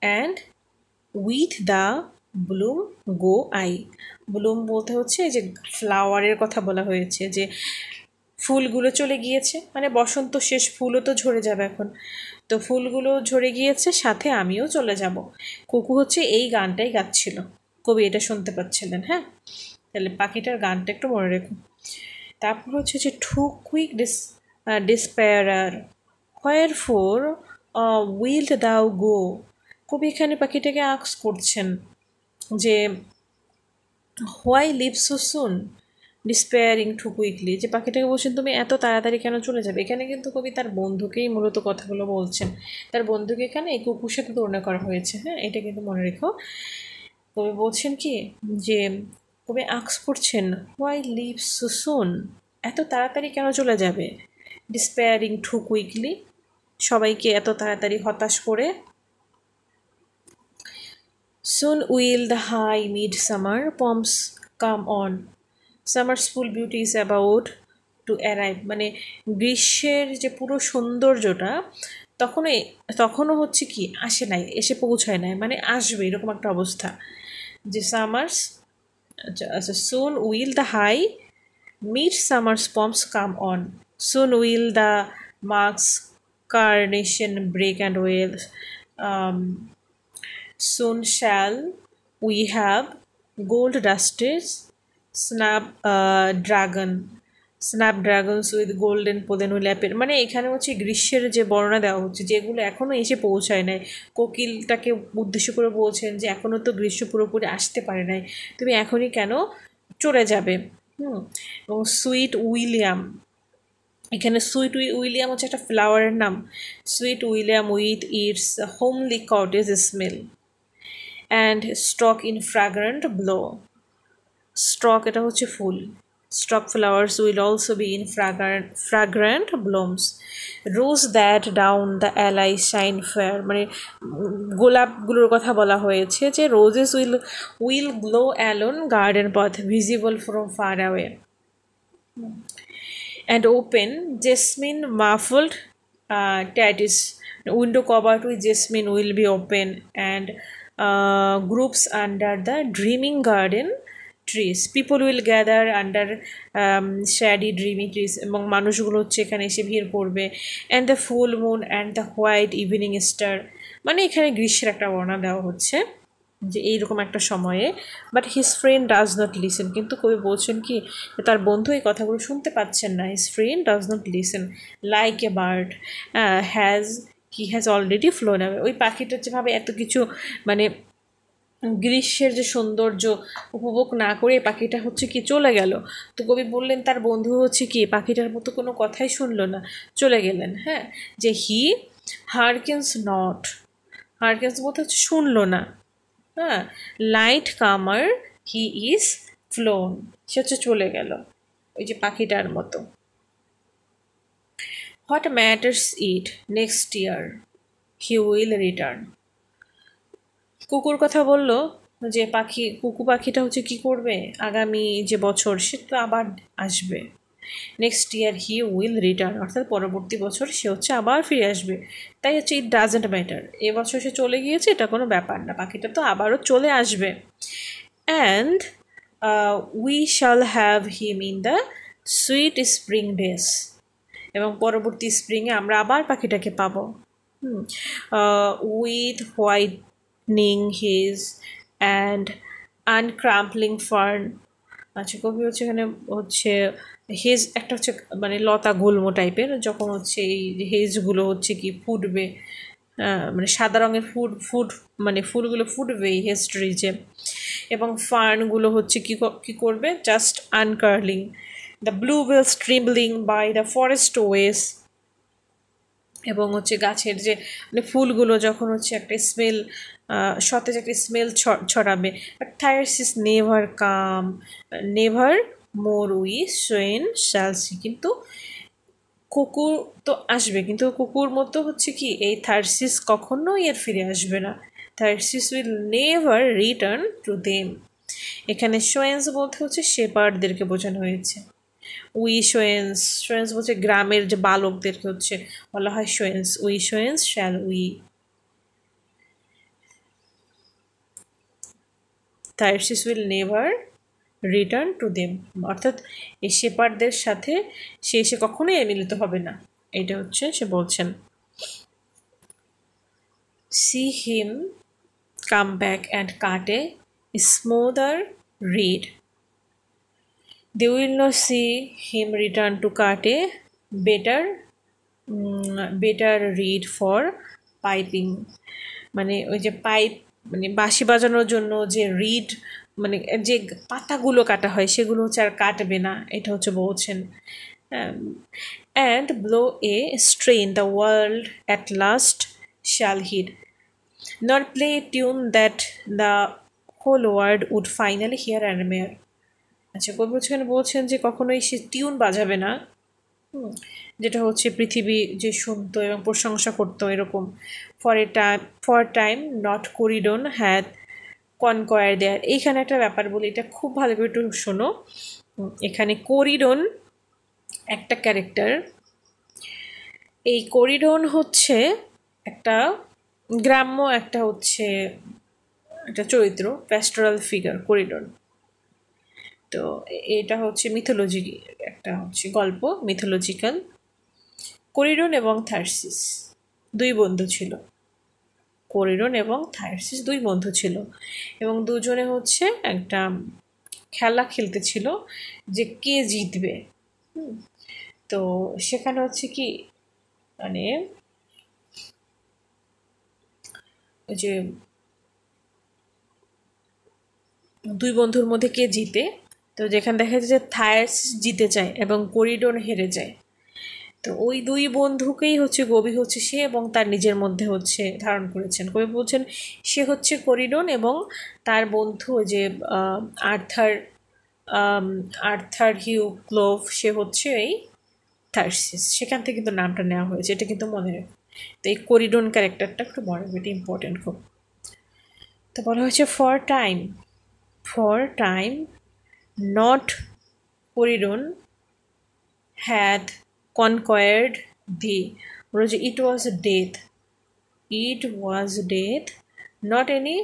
Speaker 1: and with the bloom go I, bloom বলতে হচ্ছে যে ফ্লাওয়ারের কথা বলা হয়েছে, যে ফুলগুলো চলে গিয়েছে, মানে বসন্ত শেষ, ফুলও তো ঝরে যাবে এখন, তো ফুলগুলো ঝরে গিয়েছে, সাথে আমিও চলে যাব। কুকু হচ্ছে এই গানটাই গাচ্ছিল, কবি এটা শুনতে পাচ্ছিলেন। হ্যাঁ, তাহলে পাখিটার গানটা একটু মনে রেখো। তারপর হচ্ছে যে too quick despairer wherefore wilt thou go, কবি এখানে পাখিটাকে আক্স করছেন যে why leave so soon despairing too quickly, যে পাখিটাকে বলছেন তুমি এত তাড়াতাড়ি কেন চলে যাবে। এখানে কিন্তু কবি তার বন্ধুকেই মূলত কথাগুলো বলছেন, তার বন্ধুকে এখানে এই কুকুর সাথে তুলনা করা হয়েছে। হ্যাঁ, এটা কিন্তু মনে রেখো। কবি বলছেন কি যে কবি আক্স করছেন হোয়াই লিভ সো সুন, এত তাড়াতাড়ি কেন চলে যাবে, ডিসপেয়ারিং টু কুইকলি, সবাইকে এত তাড়াতাড়ি হতাশ করে। Soon will the high midsummer pomps come on. Summer's full beauty is about to arrive. মানে গ্রীষ্মের যে পুরো সৌন্দর্যটা তখনও হচ্ছে কি আসে নাই, এসে পৌঁছায় নাই, মানে আসবে এরকম একটা অবস্থা। যে সামার্স, আচ্ছা soon will the high midsummer's pomps come on. Soon will the marks carnation break and wail. Soon shall we have gold dusted snapdragons with golden পোদেনুল অ্যাপের, মানে এখানে হচ্ছে গ্রীষ্মের যে বর্ণনা দেওয়া হচ্ছে, যেগুলো এখনও এসে পৌঁছায় নাই। কোকিলটাকে উদ্দেশ্য করে বলছেন যে এখনও তো গ্রীষ্ম পুরোপুরি আসতে পারে নাই, তুমি এখনই কেন চলে যাবে। এবং সুইট উইলিয়াম, এখানে সুইট উইলিয়াম হচ্ছে একটা ফ্লাওয়ারের নাম। Sweet William with its homely cottage smell and stalk in fragrant blow. Stock এটা হচ্ছে ফুল। Stock flowers will also be in fragrant blooms. Rose that down the alley shine fair, মানে গোলাপগুলোর কথা বলা হয়েছে যে roses will glow along garden path visible from far away and open jasmine muffled tatties. Window covered with jasmine will be open and groups under the dreaming garden trees. People will gather under shady dreamy trees এবং মানুষগুলো হচ্ছে এখানে এসে ভিড় করবে। and the full moon and the white evening star, মানে এখানে গ্রীষ্মের একটা বর্ণনা দেওয়া হচ্ছে যে এইরকম একটা সময়ে। But his friend does not listen, কিন্তু কবি বলছেন কি তার বন্ধু এই কথাগুলো শুনতে পাচ্ছেন না। His friend does not listen like a bird he has already flown away. ওই পাখিটা যেভাবে এত কিছু মানে গ্রীষ্মের যে সৌন্দর্য উপভোগ না করে পাখিটা হচ্ছে কি চলে গেল। তো কবি বললেন তার বন্ধু হচ্ছে কি পাখিটার মতো কোনো কথাই শুনলো না, চলে গেলেন। হ্যাঁ, যে হি হারকেন্স নট, হারকেন্স বলতে হচ্ছে শুনলো না। হ্যাঁ, লাইট কামার হি ইজ ফ্লোন, সে হচ্ছে চলে গেল ওই যে পাখিটার মতো। What matters it next year he will return. কুকুর কথা বললো যে কুকু পাখিটা হচ্ছে কি করবে, আগামী যে বছর সে তো আবার আসবে। Next year he will return, অর্থাৎ পরবর্তী বছর সে হচ্ছে আবার ফিরে আসবে। তাই হচ্ছে ইট ডাজেন্ট ম্যাটার, এবছর সে চলে গিয়েছে এটা কোনো ব্যাপার না, পাখিটা তো আবারও চলে আসবে। And we shall have him in the sweet spring days, এবং পরবর্তী স্প্রিংয়ে আমরা আবার পাখিটাকে পাবো with whitening hedge and uncrumpling fern. আচ্ছা, কবি হচ্ছে এখানে হচ্ছে হেজ একটা হচ্ছে মানে লতা গুল্ম টাইপের, যখন হচ্ছে এই হেজগুলো হচ্ছে কি ফুটবে, মানে সাদা রঙের মানে ফুলগুলো ফুটবে এই হেজ ট্রিজে, এবং ফার্নগুলো হচ্ছে কি করবে just uncurling. The bluebells trembling by the forest ways, এবং হচ্ছে গাছের যে মানে ফুলগুলো যখন হচ্ছে একটা স্মেল সতেজ একটা স্মেল ছড়াবে। But Thyrsis never come never more we swain shall see, কিন্তু কুকুর তো আসবে, কিন্তু কুকুর মতো হচ্ছে কি এই থার্সিস কখনোই এর ফিরে আসবে না। Thyrsis will never return to them. এখানে সোয়েন্স বলতে হচ্ছে শেপার্ডদেরকে বোঝানো হয়েছে। উই সোয়েন্স, সোয়েন্স বলছে গ্রামের যে বালকদেরকে হচ্ছে বলা হয় swains. We swains shall we. Thyrsis will never return to them, অর্থাৎ এই শেপার্ডদের সাথে সে এসে কখনোই মিলিত হবে না, এটা হচ্ছে সে বলছেন। See him come back and cut a smoother reed. They will not see him return to cut a better reed for piping, মানে ওই যে পাইপ মানে বাঁশি বাজানোর জন্য যে রিড মানে যে পাতাগুলো কাটা হয় সেগুলো হচ্ছে আর কাটবে না, এটা হচ্ছে বলছেন। And blow a strain the world at last shall heed, not play a tune that the whole world would finally hear and admire. আচ্ছা, কবি এখানে বলছেন যে কখনোই সে টিউন বাজাবে না যেটা হচ্ছে পৃথিবী যে শুনতো এবং প্রশংসা করতো এরকম। ফর টাইম নট করিডন হ্যাড কনকয়ার দেয়ার। এইখানে একটা ব্যাপার বলি, এটা খুব ভালো করে একটু শোনো। এখানে করিডন একটা ক্যারেক্টার, এই করিডন হচ্ছে একটা গ্রাম্য একটা হচ্ছে একটা চরিত্র, প্যাস্টোরাল ফিগার করিডন। তো এটা হচ্ছে মিথোলজি একটা হচ্ছে গল্প, মিথোলজিক্যাল। করিডন এবং থার্সিস দুই বন্ধু ছিল, করিডন এবং থার্সিস দুই বন্ধু ছিল, এবং দুজনে হচ্ছে একটা খেলা খেলতেছিল যে কে জিতবে। তো সেখানে হচ্ছে কি মানে ওই যে দুই বন্ধুর মধ্যে কে জিতে, তো যেখানে দেখা যায় যে থার্সিস জিতে যায় এবং করিডন হেরে যায়। তো ওই দুই বন্ধুকেই হচ্ছে কবি হচ্ছে সে এবং তার নিজের মধ্যে হচ্ছে ধারণ করেছেন। কবি বলছেন সে হচ্ছে করিডন এবং তার বন্ধু যে আর্থার আর্থার হিউ ক্লোভ, সে হচ্ছে এই থার্সিস, সেখান থেকে কিন্তু নামটা নেওয়া হয়েছে, এটা কিন্তু মনে রাখো। তো এই কোরিডন ক্যারেক্টারটা একটু মনে রাখবে, এটা ইম্পর্টেন্ট খুব। তো বলা হয়েছে for time not Corydon had conquered the, it was death, not any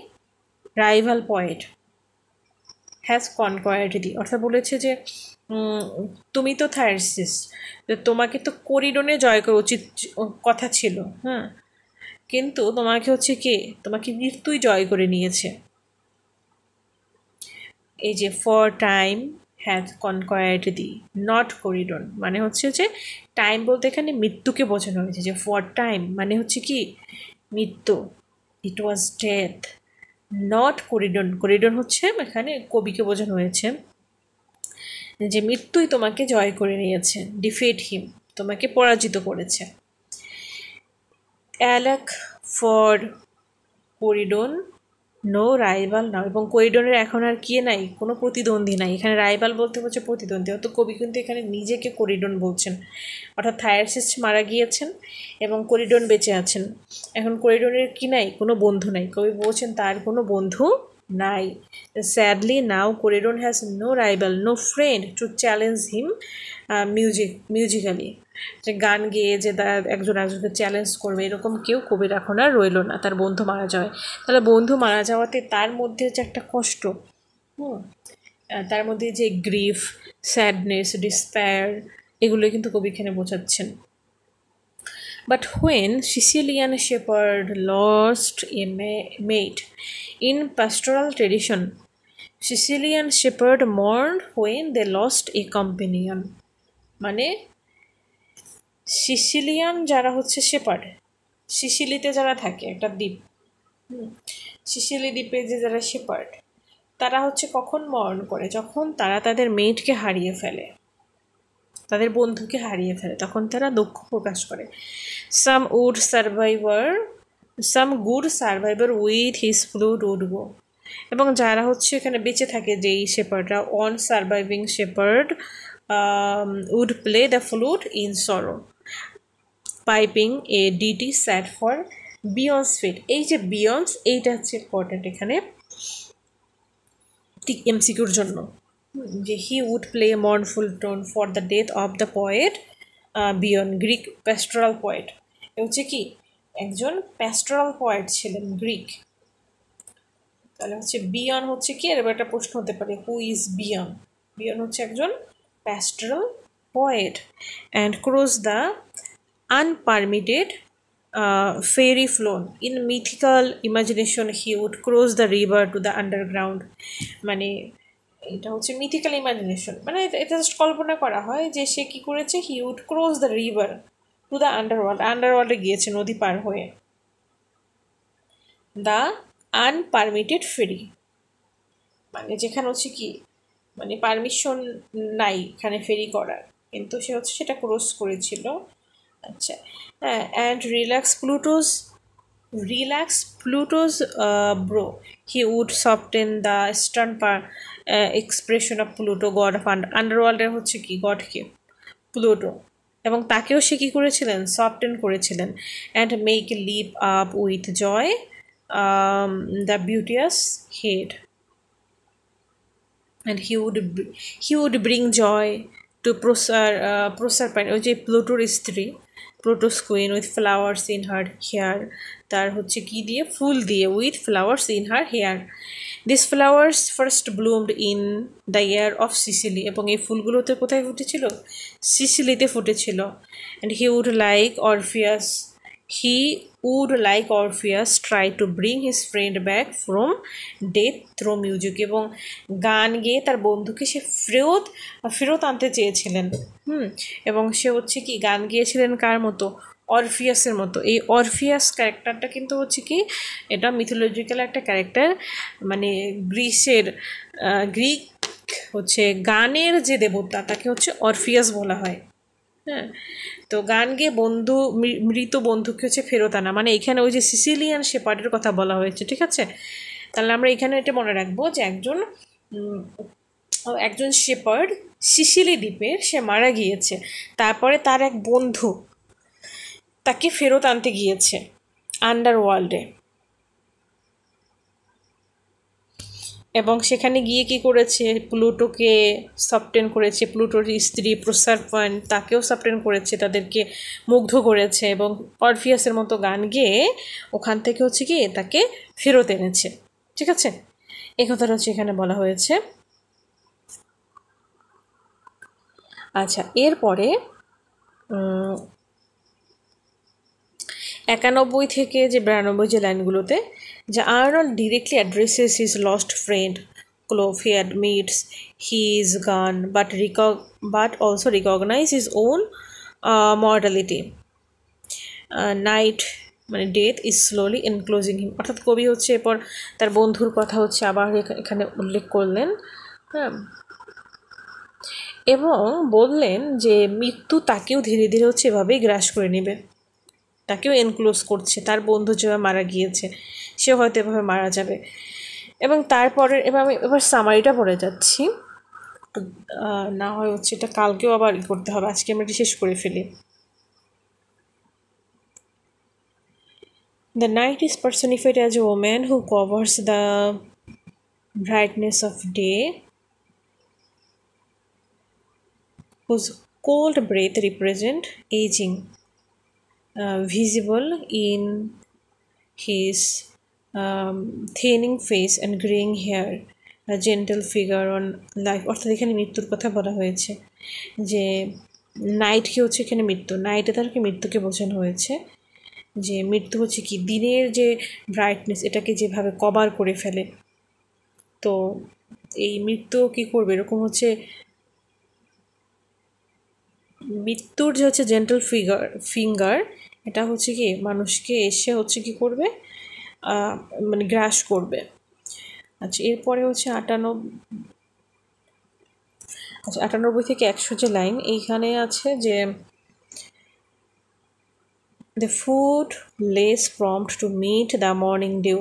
Speaker 1: rival poet has conquered the, অর্থাৎ বলেছে যে তুমি তো থার্সিস, তোমাকে তো কোরিডনে জয় করা উচিত কথা ছিল, হ্যাঁ, কিন্তু তোমাকে হচ্ছে কে, তোমাকে মৃত্যুই জয় করে নিয়েছে। এই যে for time has conquered the, not Corydon, মানে হচ্ছে যে টাইম বলতে এখানে মৃত্যুকে বোঝানো হয়েছে, যে ফর টাইম মানে হচ্ছে কি মৃত্যু, ইট ওয়াজ ডেথ নট কোরিডন হচ্ছে এখানে কবিকে বোঝানো হয়েছে, যে মৃত্যুই তোমাকে জয় করে নিয়েছে, ডিফিট হিম, তোমাকে পরাজিত করেছে। অ্যালাক ফর কোরিডন নো রাইভাল নাও, এবং কোরিডনের এখন আর কি নাই, কোনো প্রতিদ্বন্দ্বী নাই, এখানে রাইভাল বলতে হচ্ছে প্রতিদ্বন্দ্বী, অত কবি কিন্তু এখানে নিজেকে কোরিডন বলছেন, অর্থাৎ থায়ারসিস মারা গিয়েছেন এবং কোরিডন বেঁচে আছেন, এখন কোরিডনের কি নাই, কোনো বন্ধু নাই, কবি বলছেন তার কোনো বন্ধু নাই। Sadly now Corydon has no rival, no friend to challenge him musically, যে গান গেয়ে যে তার একজন একজনকে চ্যালেঞ্জ করবে এরকম কেউ কবির এখন আর রইল না, তার বন্ধু মারা যায়। তাহলে বন্ধু মারা যাওয়াতে তার মধ্যে যে একটা কষ্ট, তার মধ্যে যে গ্রিফ, স্যাডনেস, ডিসপায়ার, এগুলো কিন্তু কবি এখানে বোঝাচ্ছেন। But when Sicilian shepherd lost a mate in pastoral tradition, Sicilian shepherd mourned when they lost a companion. মানে সিসিলিয়ান যারা হচ্ছে শেপার্ড, সিসিলিতে যারা থাকে একটা দ্বীপ, সিসিলি দ্বীপে যে যারা শেপার্ড, তারা হচ্ছে কখন মরণ করে, যখন তারা তাদের মেটকে হারিয়ে ফেলে, তাদের বন্ধুকে হারিয়ে ফেলে, তখন তারা দুঃখ প্রকাশ করে। Some good survivor with his flute would go, এবং যারা হচ্ছে এখানে বেঁচে থাকে যেই শেপার্ডরা, on surviving shepherd would play the flute in sorrow piping a ditty sad for Bion's fate. এই যে বিয়ন্স, এইটা হচ্ছে ইম্পর্টেন্ট এখানে ঠিক এমসিকিউর জন্য, যে he would play mournful tone for the death of the poet Bion, Greek pastoral poet, হচ্ছে কি একজন প্যাস্টোরাল পয়েট ছিলেন গ্রিক। তাহলে হচ্ছে বিয়ন হচ্ছে কি, এবার একটা প্রশ্ন হতে পারে, হু ইজ বিয়ন? বিয়ন হচ্ছে একজন pastoral poet and cross the unpermitted fairy flown. In mythical imagination he would cross the river to the underground. মানে এটা হচ্ছে মিথিক্যাল ইমাজিনেশন, মানে এটা জাস্ট কল্পনা করা হয় যে সে কী করেছে, he would cross the river to the আন্ডারওয়ার্ল্ডে গিয়েছে নদী পার হয়ে। দ্য আনপারমিটেড ফেরি, মানে যেখানে হচ্ছে কি মানে পারমিশন নাই এখানে ফেরি করার, কিন্তু সে হচ্ছে সেটা ক্রস করেছিল। আচ্ছা, হ্যাঁ, and relax Pluto's brow, he would soften the stern expression of Pluto, god of আন্ডারওয়ার্ল্ডের হচ্ছে কি গডকে প্লুটো, এবং তাকেও সে কী করেছিলেন, সফটেন করেছিলেন। And make leap up with joy the beauteous head, and he would bring joy to Proserpine, ওই যে প্লুটোর স্ত্রী, Pluto's queen, with flowers in her hair, তার হচ্ছে কি দিয়ে, ফুল দিয়ে, with flowers in her hair. This flowers first bloomed in the year of Sicily, এবং এই ফুলগুলোতে কোথায় ফুটেছিল, সিসিলিতে ফুটেছিল। And he would like Orpheus try to bring his friend back from death through music, এবং গান গেয়ে তার বন্ধুকে সে ফেরত আনতে চেয়েছিলেন। এবং সে হচ্ছে কি গান গিয়েছিলেন কার মতো, অরফিয়াসের মতো। এই অরফিয়াস ক্যারেক্টারটা কিন্তু হচ্ছে কি, এটা মিথোলজিক্যাল একটা ক্যারেক্টার, মানে গ্রিক হচ্ছে গানের যে দেবতা, তাকে হচ্ছে অরফিয়াস বলা হয়। হ্যাঁ, তো গান গেয়ে মৃত বন্ধুকে হচ্ছে ফেরত আনা, মানে এখানে ওই যে সিসিলিয়ান শেপার্ডের কথা বলা হয়েছে, ঠিক আছে। তাহলে আমরা এখানে এটা মনে রাখবো যে একজন একজন শেপার্ড সিসিলি দ্বীপের সে মারা গিয়েছে, তারপরে তার এক বন্ধু তাকে ফেরত আনতে গিয়েছে আন্ডারওয়ার্ল্ডে, এবং সেখানে গিয়ে কি করেছে, প্লুটোকে সাবটেন করেছে, প্লুটোর স্ত্রী প্রসারফান তাকেও সাবটেন করেছে, তাদেরকে মুগ্ধ করেছে এবং অরফিয়াসের মতো গান গেয়ে ওখান থেকে হচ্ছে কি তাকে ফেরত এনেছে। ঠিক আছে, এই কথাটা হচ্ছে এখানে বলা হয়েছে। আচ্ছা, এরপরে 91 থেকে যে 92 যে লাইনগুলোতে, যে Arnold directly addresses his lost friend ক্লোফিয়াড meets his gone but also recognise his own mortality. Night মানে death is slowly enclosing him, অর্থাৎ কবি হচ্ছে এরপর তার বন্ধুর কথা হচ্ছে আবার এখানে উল্লেখ করলেন, হ্যাঁ, এবং বললেন যে মৃত্যু তাকেও ধীরে ধীরে হচ্ছে এভাবেই গ্রাস করে নেবে, তাকেও এনক্লোজ করছে, তার বন্ধু যেভাবে মারা গিয়েছে সে হয়তো এভাবে মারা যাবে। এবং তারপরে এবার সামারিটা পড়ে যাচ্ছি, না হয় হচ্ছে এটা কালকেও আবার করতে হবে, আজকে আমরা এটি শেষ করে ফেলি। The night is personified as a woman who covers the brightness of day, whose cold breath represent aging, visible in his thinning face and graying hair, a gentle figure on life। অর্থাৎ এখানে মৃত্যুর কথা বলা হয়েছে, যে নাইটকে হচ্ছে এখানে মৃত্যু, নাইটে তারকে মৃত্যুকে বোঝানো হয়েছে, যে মৃত্যু হচ্ছে কি দিনের যে ব্রাইটনেস এটাকে যেভাবে কভার করে ফেলে, তো এই মৃত্যু কি করবে, এরকম হচ্ছে মৃত্যুর যে হচ্ছে জেন্টাল ফিঙ্গার এটা হচ্ছে কি মানুষকে এসে হচ্ছে কি করবে, মানে গ্রাস করবে। আচ্ছা, এরপরে হচ্ছে 98 থেকে 100 যে লাইন এইখানে আছে, যে the foot lays prompt to meet the morning dew,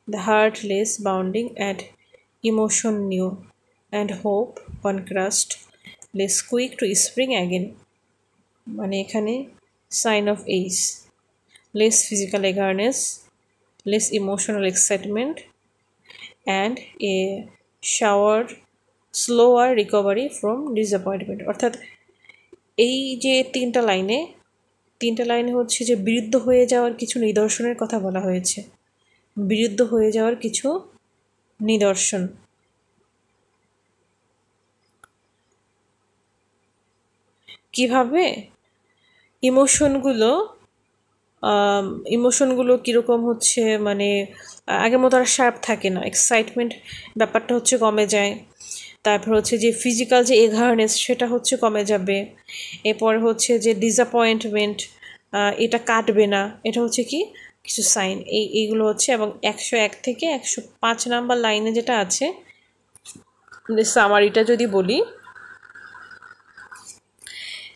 Speaker 1: the heart lays bounding at emotion new, and hope on crust lays quick to spring again। মানে এখানে sign of age, less physical eagerness, less emotional excitement, and a slower recovery from disappointment। অর্থাৎ এই যে তিনটা লাইনে হচ্ছে যে বিরুদ্ধ হয়ে যাওয়ার কিছু নিদর্শনের কথা বলা হয়েছে, বিরুদ্ধ হয়ে যাওয়ার কিছু নিদর্শন। কিভাবে ইমোশনগুলো কীরকম হচ্ছে, মানে আগের মতো আর শার্প থাকে না, এক্সাইটমেন্ট ব্যাপারটা হচ্ছে কমে যায়, তারপর হচ্ছে যে ফিজিক্যাল যে এগারনেস সেটা হচ্ছে কমে যাবে, এরপর হচ্ছে যে ডিসঅ্যাপয়েন্টমেন্ট এটা কাটবে না, এটা হচ্ছে কি কিছু সাইন, এইগুলো হচ্ছে। এবং 101 থেকে 105 নাম্বার লাইনে যেটা আছে সামারিটা যদি বলি,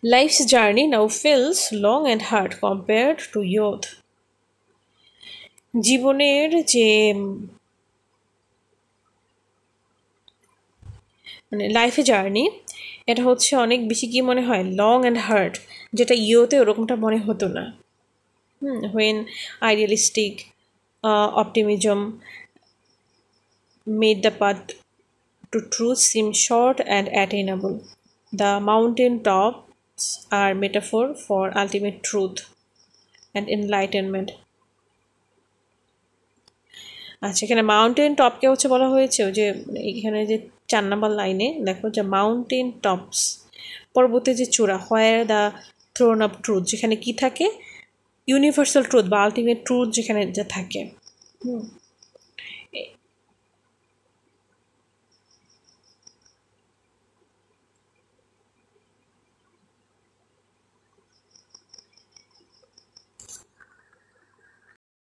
Speaker 1: Life's journey now feels long and hard compared to youth। জীবনের যে মানে লাইফে জার্নি এটা হচ্ছে অনেক বেশি কি মনে হয়, লং অ্যান্ড হার্ড, যেটা ইয়োতে ওরকমটা মনে হতো না। when idealistic optimism made the path to truth seem short and attainable, the mountain tops are metaphor for ultimate truth and enlightenment। আচ্ছা, এখানে মাউন্টেন টপকে হচ্ছে বলা হয়েছে যে এখানে যে 4 নম্বর লাইনে দেখো যে মাউন্টেন টপস পর্বতের যে চূড়া, where the thrown of truth, যেখানে কি থাকে, ইউনিভার্সাল ট্রুথ বা আলটিমেট ট্রুথ যেখানে যা থাকে।